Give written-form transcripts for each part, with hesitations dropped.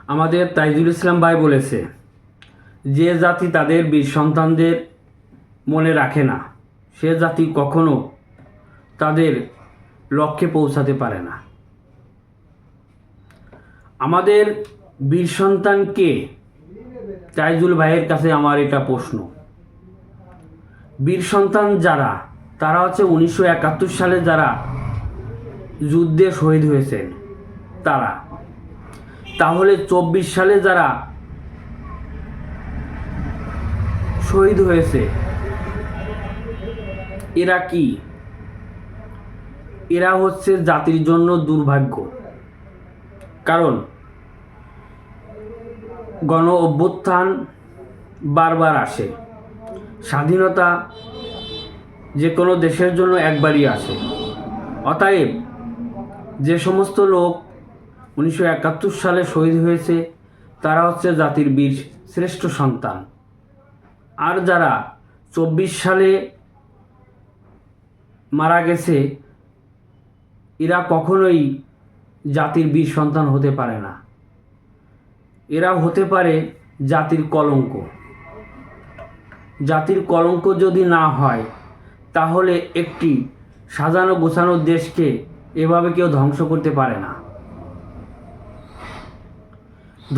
আমাদের তাইজুল ইসলাম ভাই বলেছে, যে জাতি তাদের বীর সন্তানদের মনে রাখে না সে জাতি কখনো তাদের লক্ষ্যে পৌঁছাতে পারে না। আমাদের বীর সন্তান কে? তাইজুল ভাইয়ের কাছে আমার এটা প্রশ্ন। বীর সন্তান যারা, তারা হচ্ছে 1971 সালে যারা যুদ্ধে শহীদ হয়েছেন তারা। তাহলে 24 সালে যারা শহীদ হয়েছে এরা কি? এরা হচ্ছে জাতির জন্য দুর্ভাগ্য। কারণ গণ অভ্যুত্থান বারবার আসে, স্বাধীনতা যে কোনো দেশের জন্য একবারই আসে। অতএব যে সমস্ত লোক 1971 সালে শহীদ হয়েছে তারা হচ্ছে জাতির বীর শ্রেষ্ঠ সন্তান। আর যারা 24 সালে মারা গেছে এরা কখনোই জাতির বীর সন্তান হতে পারে না। এরা হতে পারে জাতির কলঙ্ক। জাতির কলঙ্ক যদি না হয় তাহলে একটি সাজানো গোছানো দেশকে এভাবে কেউ ধ্বংস করতে পারে না।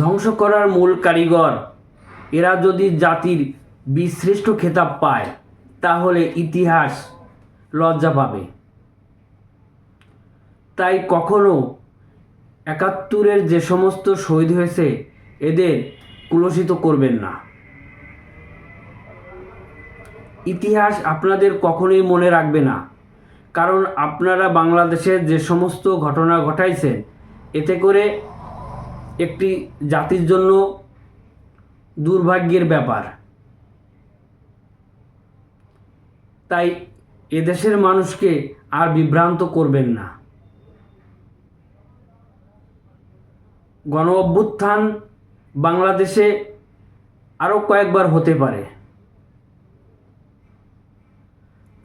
ধ্বংস করার মূল কারিগর এরা যদি জাতির বীরশ্রেষ্ঠ খেতাব পায় তাহলে ইতিহাস লজ্জা পাবে। তাই কখনো 71-এর যে সমস্ত শহীদ হয়েছে এদের কুলসিত করবেন না। ইতিহাস আপনাদের কখনোই মনে রাখবে না, কারণ আপনারা বাংলাদেশের যে সমস্ত ঘটনা ঘটাইছেন এতে করে একটি জাতির জন্য দুর্ভাগ্যের ব্যাপার। তাই এদেশের মানুষকে আর বিভ্রান্ত করবেন না। গণ অভ্যুত্থান বাংলাদেশে আরও কয়েকবার হতে পারে।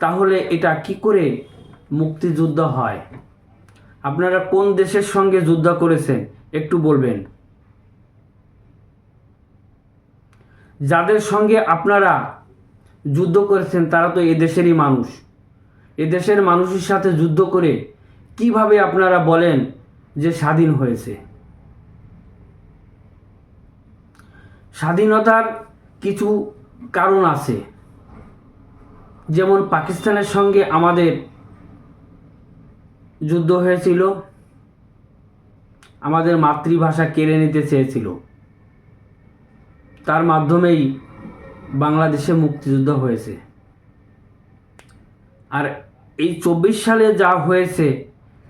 তাহলে এটা কি করে মুক্তিযুদ্ধ হয়? আপনারা কোন দেশের সঙ্গে যুদ্ধ করেছেন একটু বলবেন। যাদের সঙ্গে আপনারা যুদ্ধ করেছেন তারা তো এদেশেরই মানুষ। এদেশের মানুষের সাথে যুদ্ধ করে কিভাবে আপনারা বলেন যে স্বাধীন হয়েছে? স্বাধীনতার কিছু কারণ আছে, যেমন পাকিস্তানের সঙ্গে আমাদের যুদ্ধ হয়েছিল, আমাদের মাতৃভাষা কেড়ে নিতে চেয়েছিল, তার মাধ্যমেই বাংলাদেশে মুক্তিযুদ্ধ হয়েছে। আর এই 24 সালে যা হয়েছে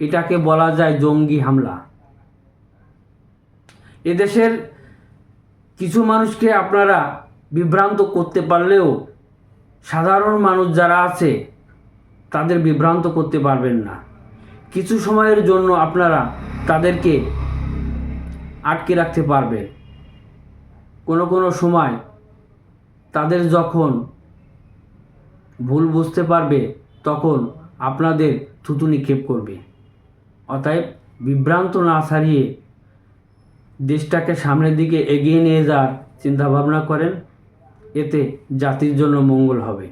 এটাকে বলা যায় জঙ্গি হামলা। এদেশের কিছু মানুষকে আপনারা বিভ্রান্ত করতে পারলেও সাধারণ মানুষ যারা আছে তাদের বিভ্রান্ত করতে পারবেন না। কিছু সময়ের জন্য আপনারা তাদেরকে আটকে রাখতে পারবেন। কোনো সময় তাদের যখন ভুল বুঝতে পারবে তখন আপনাদের থুতু নিক্ষেপ করবে। অতএব বিভ্রান্ত না ছাড়িয়ে দেশটাকে সামনের দিকে এগিয়ে নিয়ে যাওয়ার চিন্তাভাবনা করেন, এতে জাতির জন্য মঙ্গল হবে।